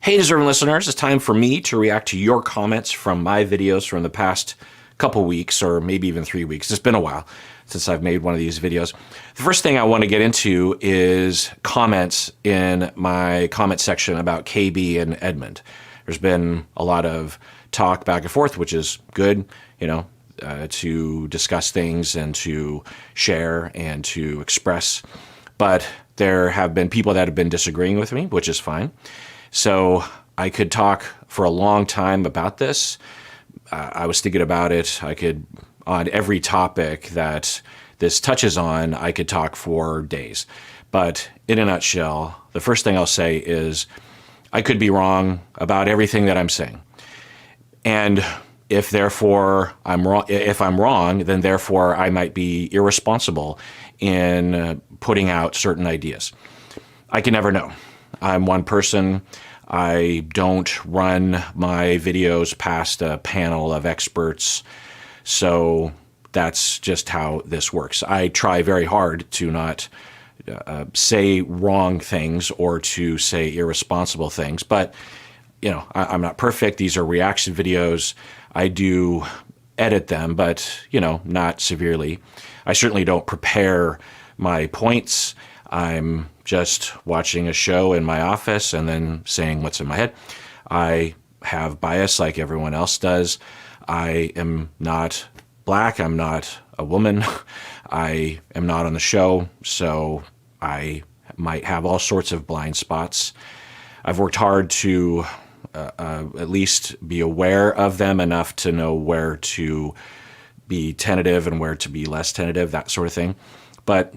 Hey, deserving listeners, it's time for me to react to your comments from my videos from the past couple weeks, or maybe even 3 weeks. It's been a while since I've made one of these videos. The first thing I want to get into is comments in my comment section about KB and Edmund. There's been a lot of talk back and forth, which is good, to discuss things and to share and to express. But there have been people that have been disagreeing with me, which is fine. So I could talk for a long time about this. I was thinking about it. I could, on every topic that this touches on, I could talk for days. But in a nutshell, the first thing I'll say is I could be wrong about everything that I'm saying. And if therefore if I'm wrong, then therefore I might be irresponsible in putting out certain ideas. I can never know. I'm one person. I don't run my videos past a panel of experts. So that's just how this works. I try very hard to not say wrong things or to say irresponsible things. But, I'm not perfect. These are reaction videos. I do edit them, but, not severely. I certainly don't prepare my points. I'm just watching a show in my office and then saying what's in my head. I have bias like everyone else does. I am not black. I'm not a woman. I am not on the show, so I might have all sorts of blind spots. I've worked hard to at least be aware of them enough to know where to be tentative and where to be less tentative, that sort of thing. But,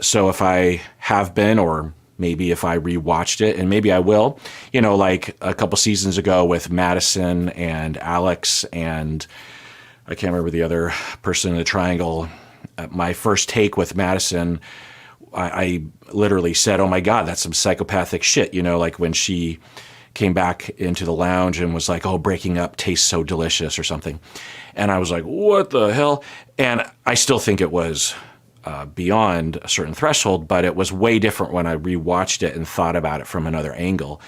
so if I have been, or maybe if I rewatched it, and maybe I will, like a couple seasons ago with Madison and Alex, and I can't remember the other person in the triangle. My first take with Madison, I literally said, oh my God, that's some psychopathic shit. Like when she came back into the lounge and was like, oh, breaking up tastes so delicious or something. And I was like, what the hell? And I still think it was beyond a certain threshold, but it was way different when I rewatched it and thought about it from another angle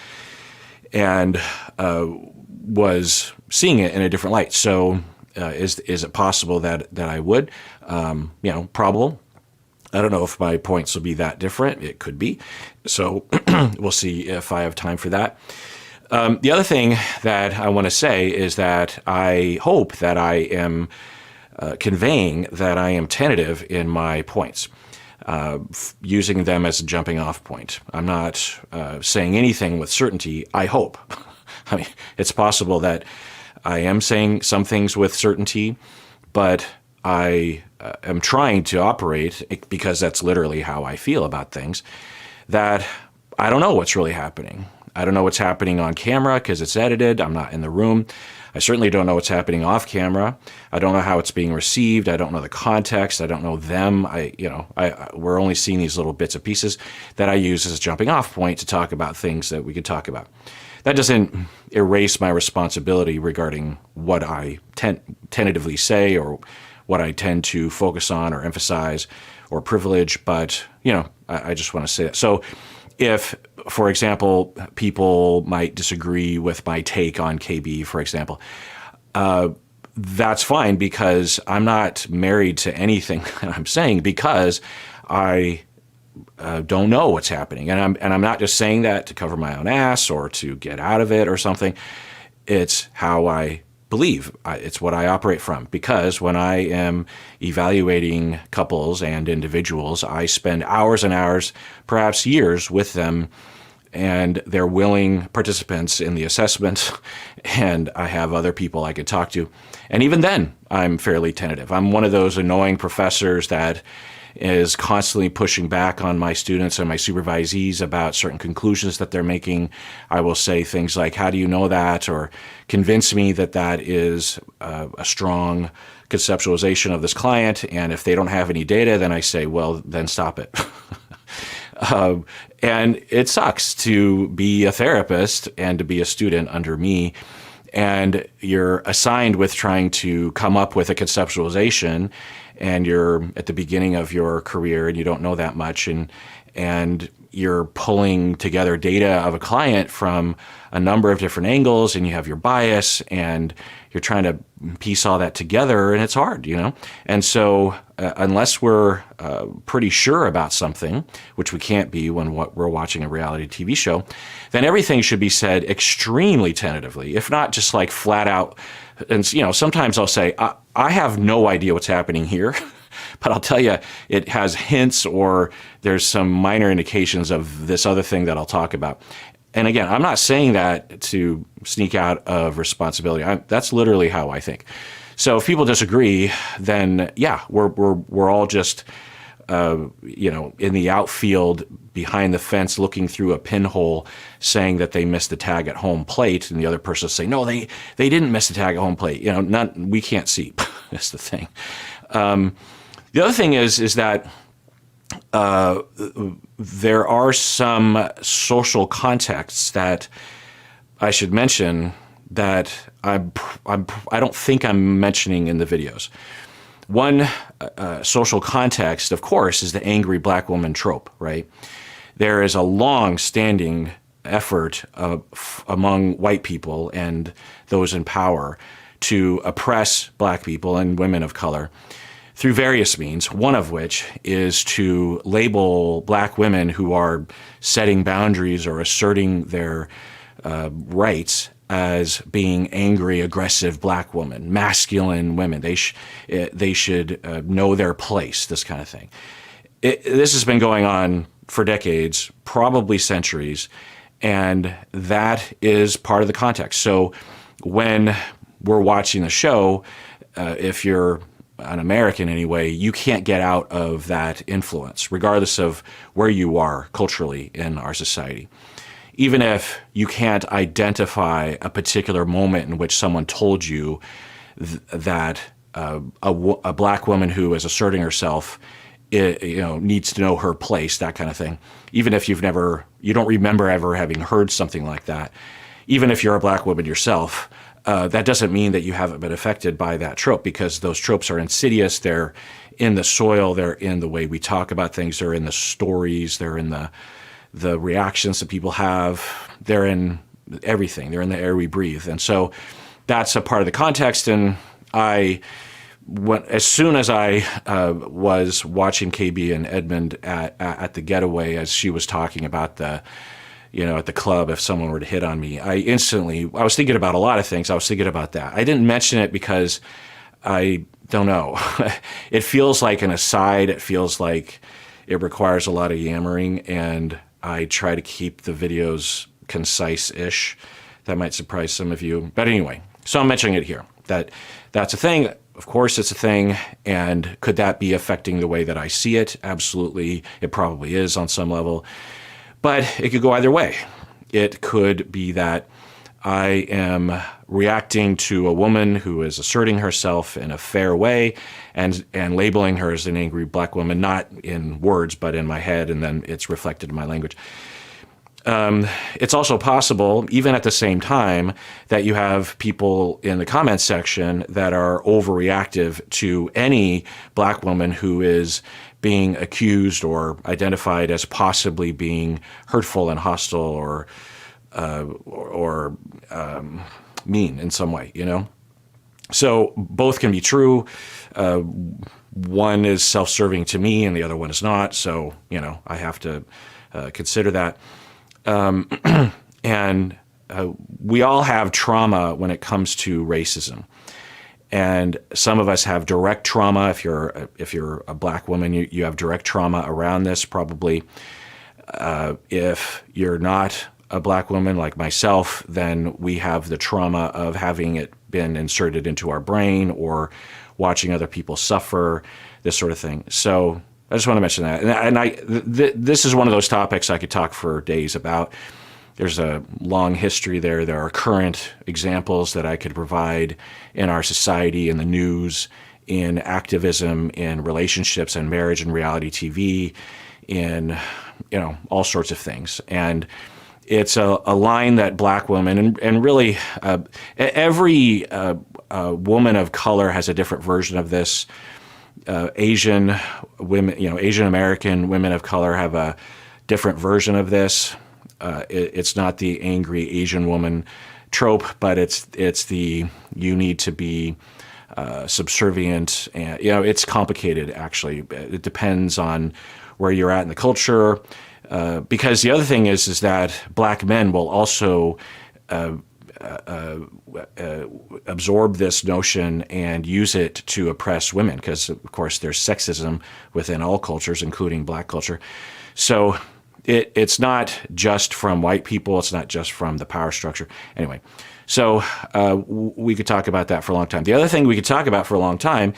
and was seeing it in a different light. So is it possible that I would? Probable. I don't know if my points will be that different. It could be. So we'll see if I have time for that. The other thing that I want to say is that I hope that I am conveying that I am tentative in my points, using them as a jumping off point. I'm not saying anything with certainty, I hope. I mean, it's possible that I am saying some things with certainty, but I am trying to operate, because that's literally how I feel about things, that I don't know what's really happening. I don't know what's happening on camera because it's edited. I'm not in the room. I certainly don't know what's happening off camera. I don't know how it's being received. I don't know the context. I don't know them. We're only seeing these little bits and pieces that I use as a jumping off point to talk about things that we could talk about. That doesn't erase my responsibility regarding what I tentatively say or what I tend to focus on or emphasize or privilege, but, I just want to say that. So if, for example, people might disagree with my take on KB, for example, that's fine, because I'm not married to anything that I'm saying, because I don't know what's happening. And I'm not just saying that to cover my own ass or to get out of it or something. It's how I believe. It's what I operate from, because when I am evaluating couples and individuals, I spend hours and hours, perhaps years, with them, and they're willing participants in the assessment, and I have other people I could talk to. And even then, I'm fairly tentative. I'm one of those annoying professors that is constantly pushing back on my students and my supervisees about certain conclusions that they're making. I will say things like, how do you know that? Or convince me that that is a strong conceptualization of this client. And if they don't have any data, then I say, well, then stop it. And it sucks to be a therapist and to be a student under me, and you're assigned with trying to come up with a conceptualization, and you're at the beginning of your career and you don't know that much, and you're pulling together data of a client from a number of different angles, and you have your bias, and you're trying to piece all that together, and it's hard, And so unless we're pretty sure about something, which we can't be when we're watching a reality TV show, then everything should be said extremely tentatively, if not just like flat out. And sometimes I'll say, I have no idea what's happening here. But I'll tell you, it has hints or there's some minor indications of this other thing that I'll talk about. And again, I'm not saying that to sneak out of responsibility. That's literally how I think. So if people disagree, then yeah, we're all just in the outfield behind the fence looking through a pinhole saying that they missed the tag at home plate, and the other person say, no, they didn't miss the tag at home plate. We can't see. That's the thing. The other thing is that there are some social contexts that I should mention that I don't think I'm mentioning in the videos. One social context, of course, is the angry black woman trope, right? There is a long-standing effort among white people and those in power to oppress black people and women of color through various means, one of which is to label black women who are setting boundaries or asserting their rights as being angry, aggressive black women, masculine women. They should know their place, this kind of thing. This has been going on for decades, probably centuries, and that is part of the context. So when we're watching the show, if you're an American anyway, you can't get out of that influence, regardless of where you are culturally in our society. Even if you can't identify a particular moment in which someone told you that a black woman who is asserting herself, needs to know her place, that kind of thing. Even if you don't remember ever having heard something like that, even if you're a black woman yourself, that doesn't mean that you haven't been affected by that trope, because those tropes are insidious. They're in the soil. They're in the way we talk about things. They're in the stories. They're in the reactions that people have. They're in everything. They're in the air we breathe. And so that's a part of the context. And as soon as I was watching KB and Edmund at the getaway, as she was talking about at the club, if someone were to hit on me, I was thinking about a lot of things. I was thinking about that. I didn't mention it because I don't know. It feels like an aside. It feels like it requires a lot of yammering, and I try to keep the videos concise-ish. That might surprise some of you. But anyway, so I'm mentioning it here. That's a thing. Of course, it's a thing. And could that be affecting the way that I see it? Absolutely. It probably is on some level. But it could go either way. It could be that I am reacting to a woman who is asserting herself in a fair way and labeling her as an angry black woman, not in words, but in my head, and then it's reflected in my language. It's also possible, even at the same time, that you have people in the comments section that are overreactive to any black woman who is being accused or identified as possibly being hurtful and hostile or mean in some way, So both can be true. One is self-serving to me and the other one is not. So, I have to consider that. And we all have trauma when it comes to racism. And some of us have direct trauma. If you're a black woman, you have direct trauma around this probably. If you're not a black woman like myself, then we have the trauma of having it been inserted into our brain or watching other people suffer, this sort of thing. So I just want to mention that. And this is one of those topics I could talk for days about. There's a long history there. There are current examples that I could provide in our society, in the news, in activism, in relationships and marriage and reality TV, in all sorts of things. And it's a line that black women and really every woman of color has a different version of this. Asian women, Asian American women of color have a different version of this. It's not the angry Asian woman trope, but it's the you need to be subservient, and it's complicated. Actually, it depends on where you're at in the culture. Because the other thing is that black men will also absorb this notion and use it to oppress women, because of course there's sexism within all cultures, including black culture. So it's not just from white people. It's not just from the power structure. Anyway, so we could talk about that for a long time. The other thing we could talk about for a long time,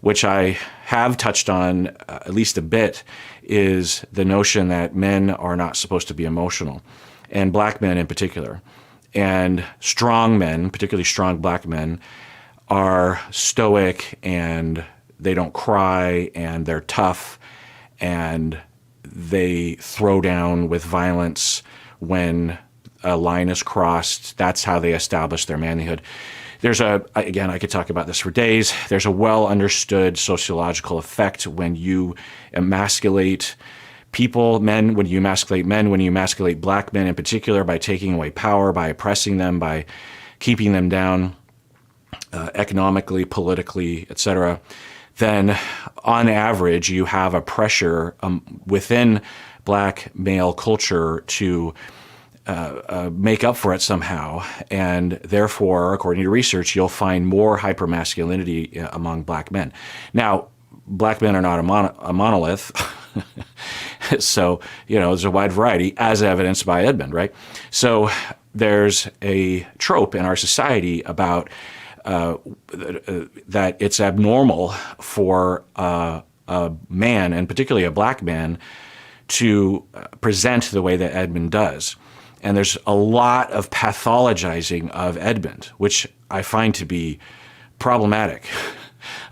which I have touched on at least a bit, is the notion that men are not supposed to be emotional, and black men in particular. And strong men, particularly strong black men, are stoic, and they don't cry, and they're tough, and they throw down with violence when a line is crossed. That's how they establish their manhood. Again, I could talk about this for days. There's a well understood sociological effect when you emasculate people, men, when you emasculate black men in particular, by taking away power, by oppressing them, by keeping them down economically, politically, etc., then on average you have a pressure within black male culture to make up for it somehow, and therefore, according to research, you'll find more hypermasculinity among black men. Now, black men are not a monolith, so there's a wide variety, as evidenced by Edmund, right? So there's a trope in our society about that it's abnormal for a man, and particularly a black man, to present the way that Edmund does. And there's a lot of pathologizing of Edmund, which I find to be problematic,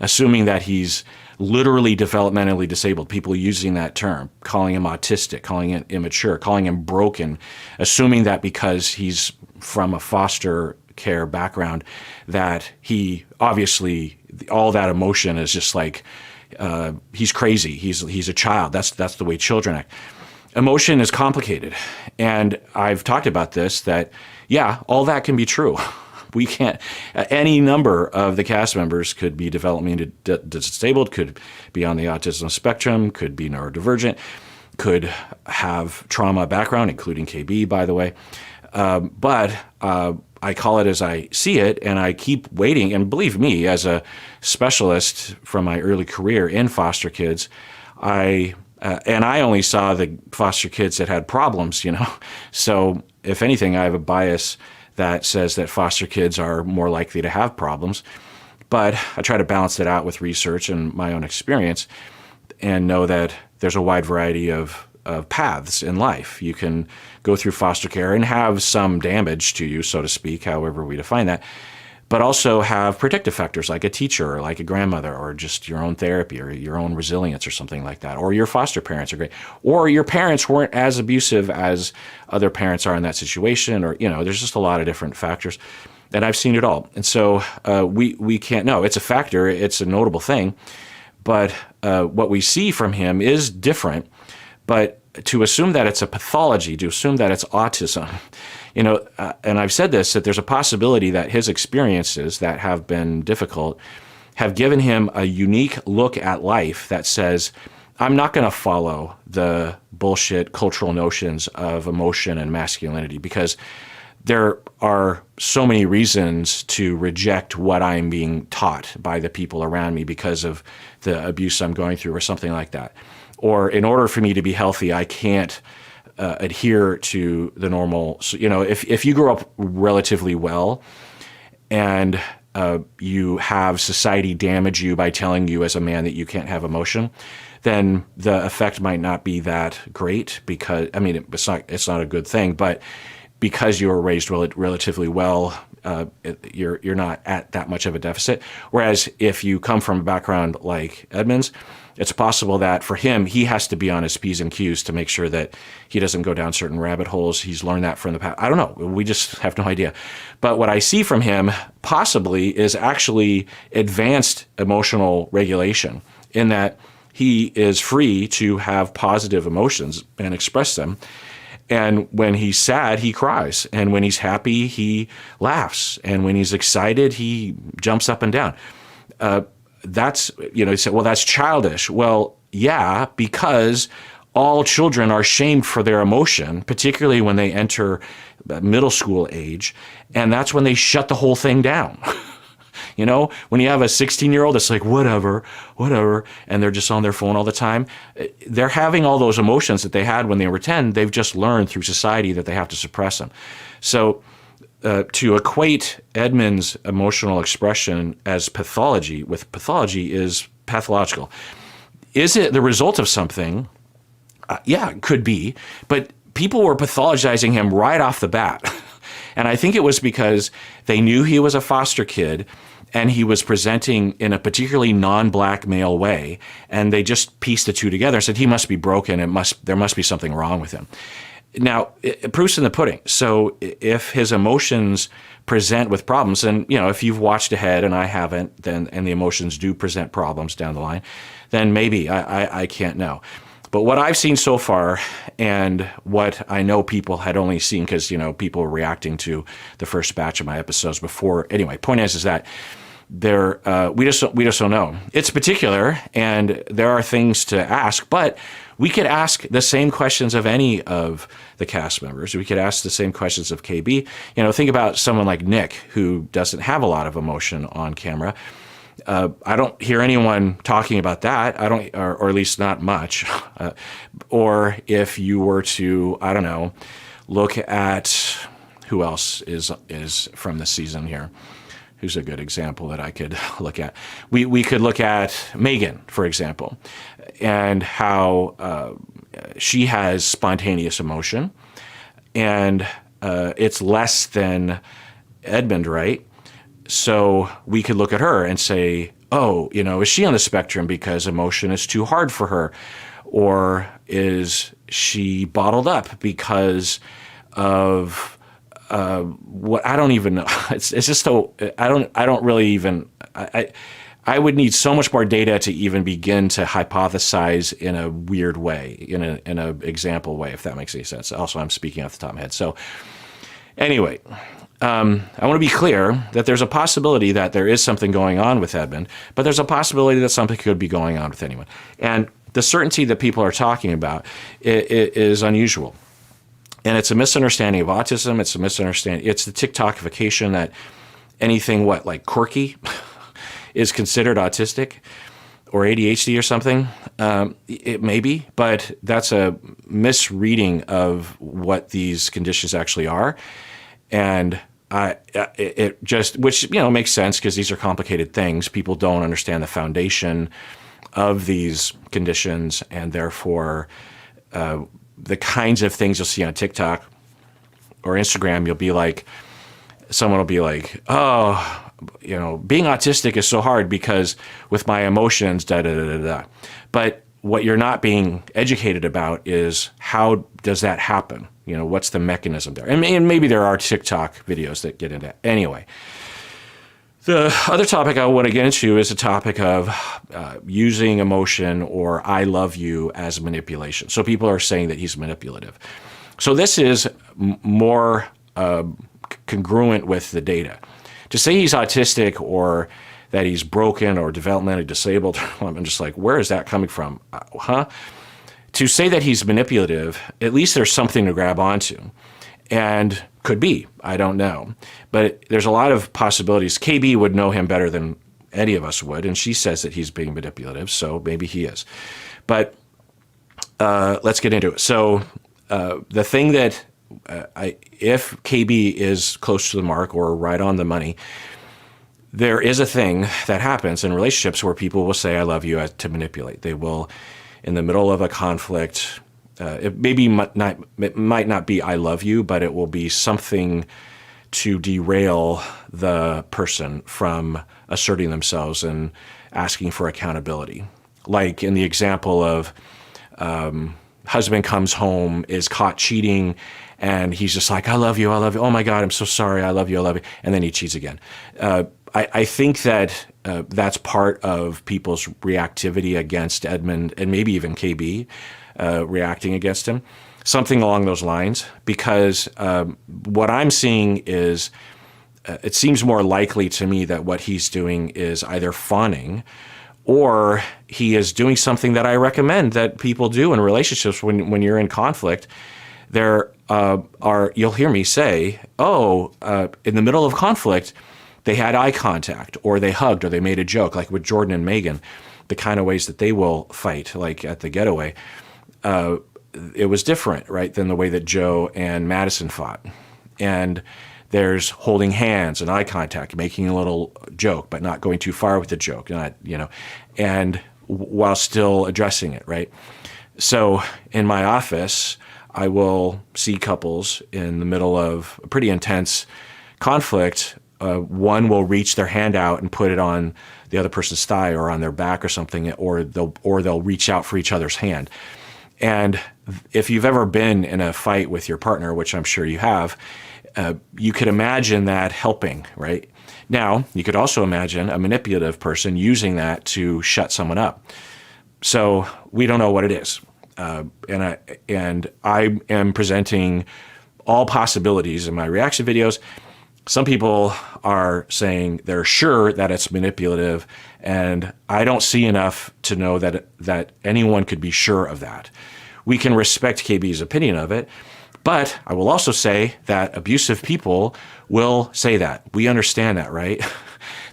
assuming that he's literally developmentally disabled, people using that term, calling him autistic, calling him immature, calling him broken, assuming that because he's from a foster care background, that he obviously, all that emotion is just like, he's crazy, he's a child. That's the way children act. Emotion is complicated, and I've talked about this, that, yeah, all that can be true. We can't, any number of the cast members could be developmentally disabled, could be on the autism spectrum, could be neurodivergent, could have trauma background, including KB, by the way. But I call it as I see it, and I keep waiting. And believe me, as a specialist from my early career in foster kids, I only saw the foster kids that had problems, So if anything, I have a bias that says that foster kids are more likely to have problems. But I try to balance that out with research and my own experience, and know that there's a wide variety of paths in life. You can go through foster care and have some damage to you, so to speak, however we define that, but also have protective factors like a teacher or like a grandmother, or just your own therapy or your own resilience or something like that. Or your foster parents are great. Or your parents weren't as abusive as other parents are in that situation. Or, there's just a lot of different factors. And I've seen it all. And so we can't know. It's a factor. It's a notable thing. But what we see from him is different. But to assume that it's a pathology, to assume that it's autism, and I've said this, that there's a possibility that his experiences that have been difficult have given him a unique look at life that says, I'm not going to follow the bullshit cultural notions of emotion and masculinity, because there are so many reasons to reject what I'm being taught by the people around me because of the abuse I'm going through or something like that. Or in order for me to be healthy, I can't adhere to the normal. So, if you grow up relatively well and you have society damage you by telling you as a man that you can't have emotion, then the effect might not be that great, because, it's not a good thing, but because you were raised relatively well, you're not at that much of a deficit. Whereas if you come from a background like Edmund's, it's possible that for him, he has to be on his P's and Q's to make sure that he doesn't go down certain rabbit holes. He's learned that from the past. I don't know. We just have no idea. But what I see from him possibly is actually advanced emotional regulation, in that He is free to have positive emotions and express them. And when he's sad, he cries. And when he's happy, he laughs. And when he's excited, he jumps up and down. That's, you say, well, that's childish. Well, yeah, because all children are shamed for their emotion, particularly when they enter middle school age. And that's when they shut the whole thing down. When you have a 16-year-old that's like, whatever, and they're just on their phone all the time, they're having all those emotions that they had when they were 10. They've just learned through society that they have to suppress them. So to equate Edmund's emotional expression as pathology with pathology is pathological. Is it the result of something? Yeah, it could be. But people were pathologizing him right off the bat. And I think it was because they knew he was a foster kid and he was presenting in a particularly non-black male way, and they just pieced the two together and said he must be broken. There must be something wrong with him. Now, proof's in the pudding. So if his emotions present with problems, and if you've watched ahead and I haven't, and the emotions do present problems down the line, then maybe I can't know. But what I've seen so far, and what I know people had only seen because people were reacting to the first batch of my episodes before. Anyway, point is that we just don't know. It's particular, and there are things to ask. But we could ask the same questions of any of the cast members. We could ask the same questions of KB. Think about someone like Nick, who doesn't have a lot of emotion on camera. I don't hear anyone talking about that. I don't, or at least not much. Or if you were to, I don't know, look at who else is from the season here. Who's a good example that I could look at? We could look at Megan, for example, and how she has spontaneous emotion, and it's less than Edmund, right? So we could look at her and say, oh, is she on the spectrum because emotion is too hard for her? Or is she bottled up because of what? I don't even know. It's just so, I don't really even, I would need so much more data to even begin to hypothesize in a weird way, in a example way, if that makes any sense. Also, I'm speaking off the top of my head. So anyway, I want to be clear that there's a possibility that there is something going on with Edmund, but there's a possibility that something could be going on with anyone. And the certainty that people are talking about is unusual. And it's a misunderstanding of autism. It's a misunderstanding. It's the TikTokification that anything, like quirky is considered autistic or ADHD or something. It may be, but that's a misreading of what these conditions actually are. And it just, which, makes sense because these are complicated things. People don't understand the foundation of these conditions, and therefore the kinds of things you'll see on TikTok or Instagram, someone will be like, oh, being autistic is so hard because with my emotions, da da da da da. But what you're not being educated about is how does that happen? What's the mechanism there? And maybe there are TikTok videos that get into it. Anyway, the other topic I want to get into is a topic of using emotion or I love you as manipulation. So people are saying that he's manipulative. So this is more congruent with the data. To say he's autistic or that he's broken or developmentally disabled, I'm just like, where is that coming from? To say that he's manipulative, at least there's something to grab onto. And could be, I don't know. But there's a lot of possibilities. KB would know him better than any of us would, and she says that he's being manipulative, so maybe he is. But let's get into it. So the thing that, if KB is close to the mark or right on the money, there is a thing that happens in relationships where people will say, I love you, to manipulate. They will, in the middle of a conflict, it might not be I love you, but it will be something to derail the person from asserting themselves and asking for accountability. Like in the example of husband comes home, is caught cheating, and he's just like, I love you, oh my God, I'm so sorry, I love you, and then he cheats again. I think that that's part of people's reactivity against Edmund and maybe even KB reacting against him, something along those lines. Because what I'm seeing is it seems more likely to me that what he's doing is either fawning or he is doing something that I recommend that people do in relationships when you're in conflict. There you'll hear me say, in the middle of conflict, they had eye contact or they hugged or they made a joke, like with Jordan and Megan, the kind of ways that they will fight, like at the getaway. It was different, right, than the way that Joe and Madison fought. And there's holding hands and eye contact, making a little joke, but not going too far with the joke, and while still addressing it, right? So in my office, I will see couples in the middle of a pretty intense conflict. One will reach their hand out and put it on the other person's thigh or on their back or something, or they'll reach out for each other's hand. And if you've ever been in a fight with your partner, which I'm sure you have, you could imagine that helping, right? Now, you could also imagine a manipulative person using that to shut someone up. So we don't know what it is. And I am presenting all possibilities in my reaction videos. Some people are saying they're sure that it's manipulative, and I don't see enough to know that anyone could be sure of that. We can respect KB's opinion of it, but I will also say that abusive people will say that. We understand that, right?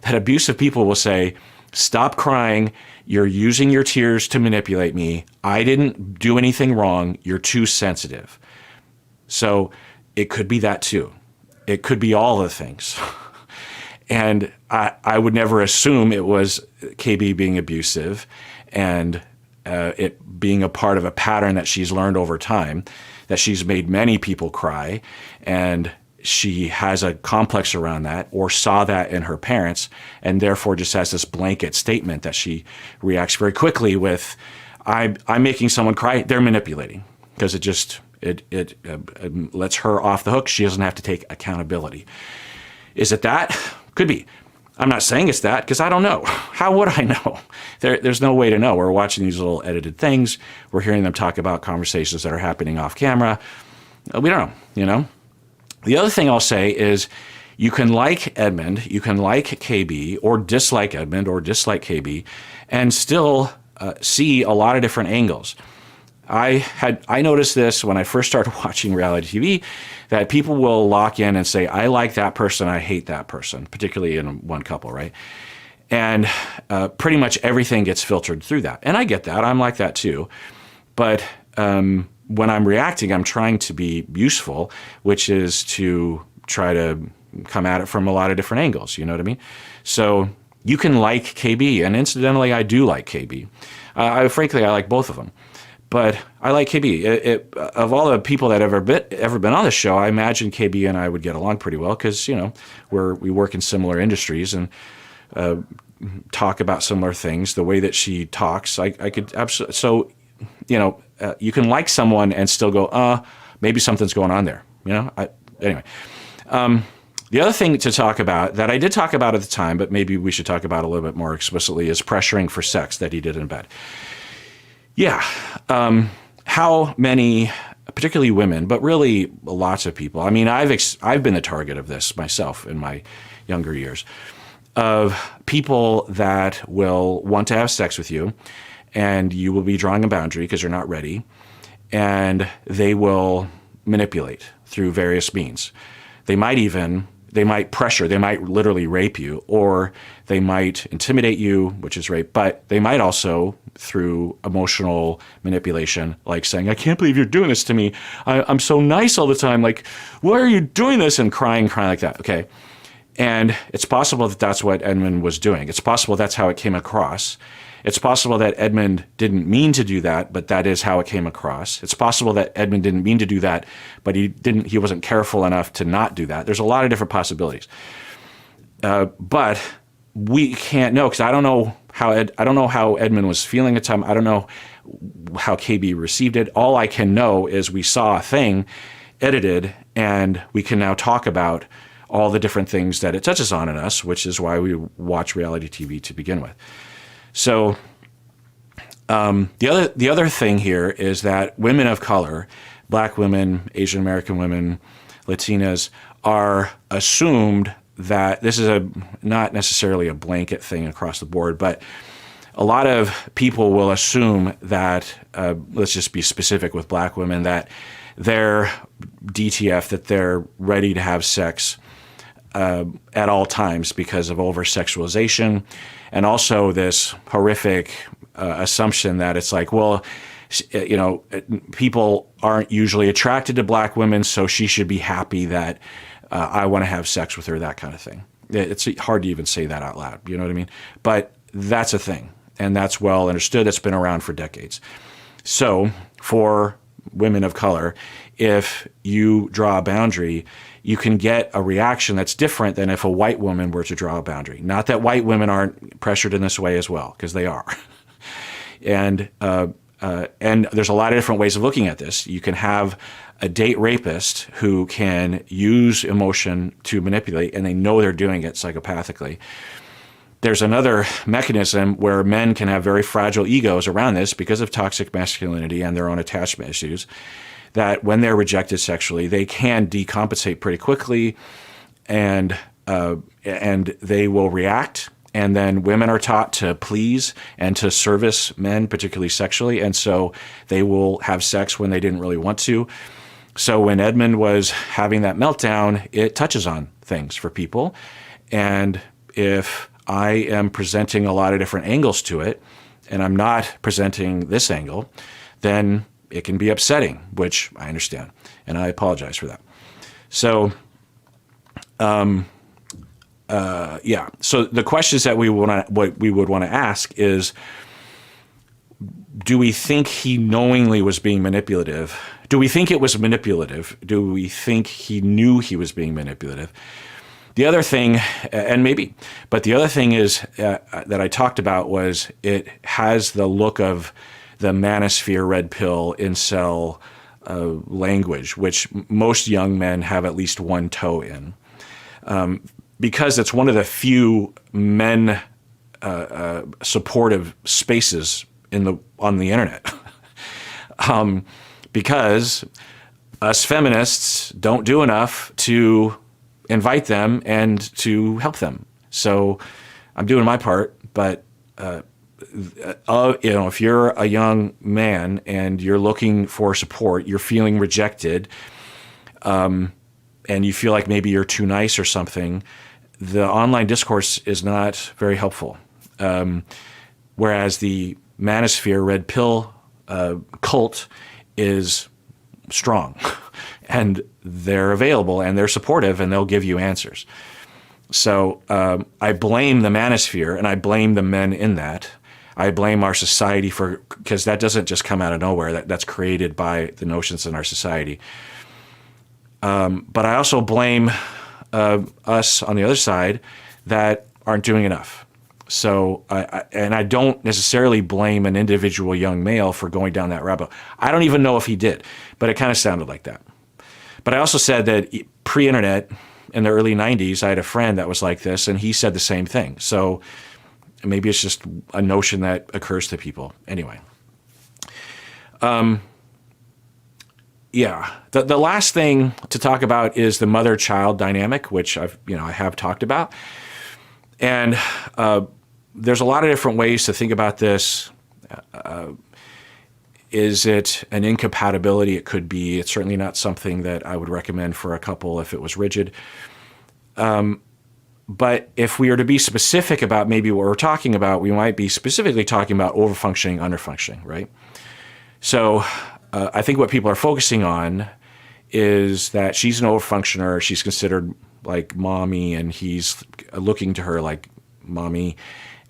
That abusive people will say, stop crying. You're using your tears to manipulate me. I didn't do anything wrong. You're too sensitive. So it could be that too. It could be all the things. And I would never assume it was KB being abusive and it being a part of a pattern that she's learned over time, that she's made many people cry, and she has a complex around that or saw that in her parents, and therefore just has this blanket statement that she reacts very quickly with, I'm making someone cry, they're manipulating, because it lets her off the hook. She doesn't have to take accountability. Is it that? Could be. I'm not saying it's that because I don't know. How would I know? There's no way to know. We're watching these little edited things. We're hearing them talk about conversations that are happening off camera. We don't know, The other thing I'll say is you can like Edmund, you can like KB, or dislike Edmund, or dislike KB, and still see a lot of different angles. I noticed this when I first started watching reality TV, that people will lock in and say, I like that person, I hate that person, particularly in one couple, right? And pretty much everything gets filtered through that. And I get that. I'm like that too. But when I'm reacting, I'm trying to be useful, which is to try to come at it from a lot of different angles. You know what I mean? So you can like KB, and incidentally, I do like KB. Frankly, I like both of them. But I like KB. Of all the people that have ever been on this show, I imagine KB and I would get along pretty well because, we work in similar industries and talk about similar things. The way that she talks, I could absolutely. So, you can like someone and still go, maybe something's going on there. Anyway. The other thing to talk about that I did talk about at the time, but maybe we should talk about a little bit more explicitly, is pressuring for sex that he did in bed. Yeah. How many, particularly women, but really lots of people. I mean, I've been the target of this myself in my younger years, of people that will want to have sex with you, and you will be drawing a boundary because you're not ready, and they will manipulate through various means. They might pressure, they might literally rape you, or they might intimidate you, which is rape, but they might also, through emotional manipulation, like saying, I can't believe you're doing this to me. I'm so nice all the time. Like, why are you doing this? And crying like that. Okay. And it's possible that that's what Edmund was doing. It's possible that's how it came across. It's possible that Edmund didn't mean to do that, but that is how it came across. It's possible that Edmund didn't mean to do that, but he wasn't careful enough to not do that. There's a lot of different possibilities. But we can't know, because I don't know how Edmund was feeling at the time. I don't know how KB received it. All I can know is we saw a thing edited, and we can now talk about all the different things that it touches on in us, which is why we watch reality TV to begin with. So the other thing here is that women of color, Black women, Asian American women, Latinas, are assumed that this is not necessarily a blanket thing across the board, but a lot of people will assume that, let's just be specific with Black women, that they're DTF, that they're ready to have sex at all times because of over-sexualization, and also this horrific assumption that it's like, well, you know, people aren't usually attracted to Black women, so she should be happy that I want to have sex with her, that kind of thing. It's hard to even say that out loud, you know what I mean? But that's a thing, and that's well understood. It's been around for decades. So for women of color, if you draw a boundary, you can get a reaction that's different than if a white woman were to draw a boundary. Not that white women aren't pressured in this way as well, because they are. And there's a lot of different ways of looking at this. You can have a date rapist who can use emotion to manipulate, and they know they're doing it psychopathically. There's another mechanism where men can have very fragile egos around this because of toxic masculinity and their own attachment issues, that when they're rejected sexually, they can decompensate pretty quickly, and they will react. And then women are taught to please and to service men, particularly sexually, and so they will have sex when they didn't really want to. So when Edmund was having that meltdown, it touches on things for people. And if I am presenting a lot of different angles to it, and I'm not presenting this angle, then it can be upsetting, which I understand, and I apologize for that. So, so the questions that we would want to ask is, do we think he knowingly was being manipulative? Do we think it was manipulative? Do we think he knew he was being manipulative? The other thing, and maybe, but the other thing is that I talked about was it has the look of the manosphere red pill incel language, which most young men have at least one toe in. Because it's one of the few men supportive spaces on the internet. Because us feminists don't do enough to invite them and to help them. So I'm doing my part, but if you're a young man and you're looking for support, you're feeling rejected, and you feel like maybe you're too nice or something, the online discourse is not very helpful. Whereas the manosphere red pill cult is strong, and they're available, and they're supportive, and they'll give you answers. So I blame the manosphere, and I blame the men in that. I blame our society because that doesn't just come out of nowhere. That's created by the notions in our society. But I also blame us on the other side that aren't doing enough. So, I don't necessarily blame an individual young male for going down that rabbit hole. I don't even know if he did, but it kind of sounded like that. But I also said that pre-internet, in the early 90s, I had a friend that was like this, and he said the same thing. So maybe it's just a notion that occurs to people. Anyway. The last thing to talk about is the mother-child dynamic, which I have talked about. And there's a lot of different ways to think about this. Is it an incompatibility? It could be. It's certainly not something that I would recommend for a couple if it was rigid. But if we are to be specific about maybe what we're talking about, we might be specifically talking about overfunctioning, underfunctioning, right? So I think what people are focusing on is that she's an overfunctioner. She's considered like mommy, and he's looking to her like mommy,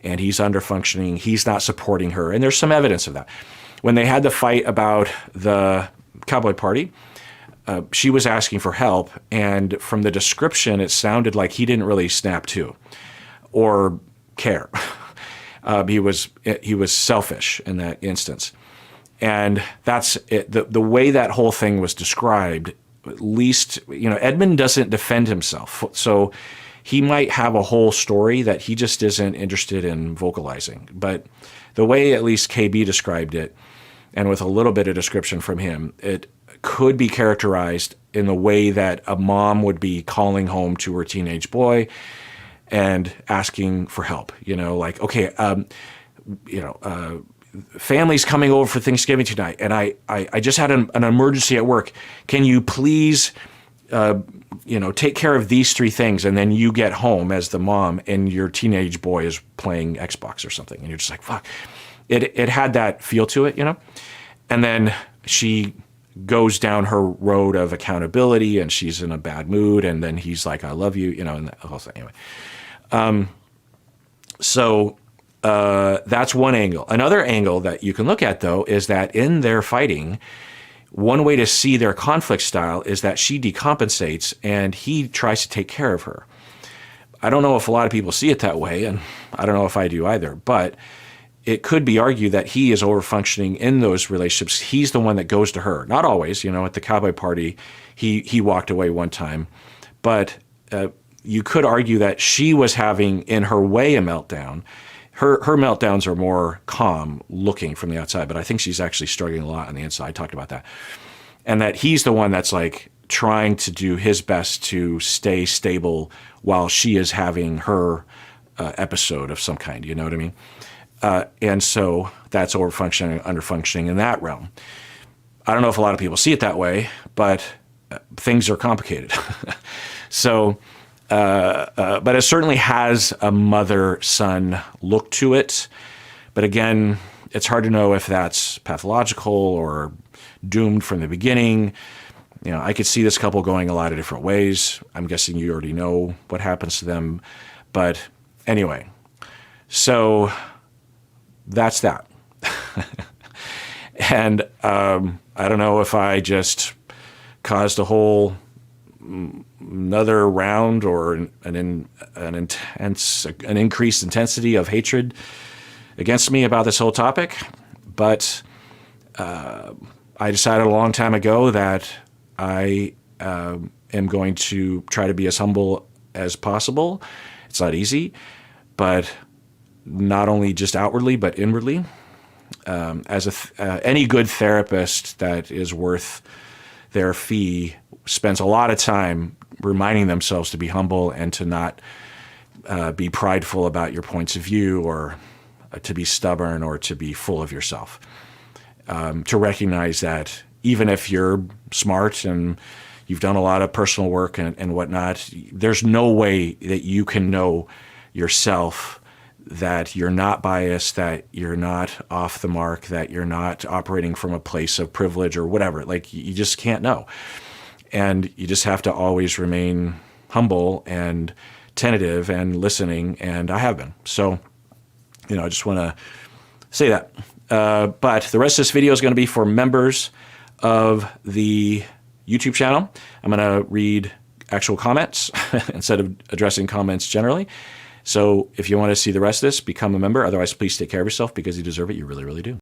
and he's underfunctioning. He's not supporting her. And there's some evidence of that. When they had the fight about the cowboy party, she was asking for help, and from the description, it sounded like he didn't really snap to or care. He was selfish in that instance, and that's it. The way that whole thing was described at least, Edmund doesn't defend himself. So he might have a whole story that he just isn't interested in vocalizing. But the way at least KB described it, and with a little bit of description from him, it could be characterized in the way that a mom would be calling home to her teenage boy and asking for help. Like, okay, family's coming over for Thanksgiving tonight, and I just had an emergency at work. Can you please, take care of these three things, and then you get home as the mom, and your teenage boy is playing Xbox or something, and you're just like, fuck. It had that feel to it, And then she goes down her road of accountability, and she's in a bad mood, and then he's like, I love you, and the whole thing. Anyway. So that's one angle. Another angle that you can look at, though, is that in their fighting, one way to see their conflict style is that she decompensates and he tries to take care of her. I don't know if a lot of people see it that way, and I don't know if I do either, but it could be argued that he is overfunctioning in those relationships. He's the one that goes to her. Not always, at the cowboy party, he walked away one time. But you could argue that she was having, in her way, a meltdown. Her meltdowns are more calm looking from the outside, but I think she's actually struggling a lot on the inside. I talked about that. And that he's the one that's like trying to do his best to stay stable while she is having her episode of some kind, you know what I mean? And so that's overfunctioning, underfunctioning in that realm. I don't know if a lot of people see it that way, but things are complicated. So, but it certainly has a mother-son look to it. But again, it's hard to know if that's pathological or doomed from the beginning. I could see this couple going a lot of different ways. I'm guessing you already know what happens to them. But anyway, so that's that. And I don't know if I just caused a whole another round or an increased intensity of hatred against me about this whole topic, but I decided a long time ago that I am going to try to be as humble as possible. It's not easy, but not only just outwardly, but inwardly. As any good therapist that is worth their fee spends a lot of time reminding themselves to be humble and to not be prideful about your points of view, or to be stubborn, or to be full of yourself. To recognize that even if you're smart and you've done a lot of personal work and whatnot, there's no way that you can know yourself, that you're not biased, that you're not off the mark, that you're not operating from a place of privilege or whatever. Like, you just can't know. And you just have to always remain humble and tentative and listening, and I have been. So, I just want to say that. But the rest of this video is going to be for members of the YouTube channel. I'm going to read actual comments instead of addressing comments generally. So if you want to see the rest of this, become a member. Otherwise, please take care of yourself, because you deserve it. You really, really do.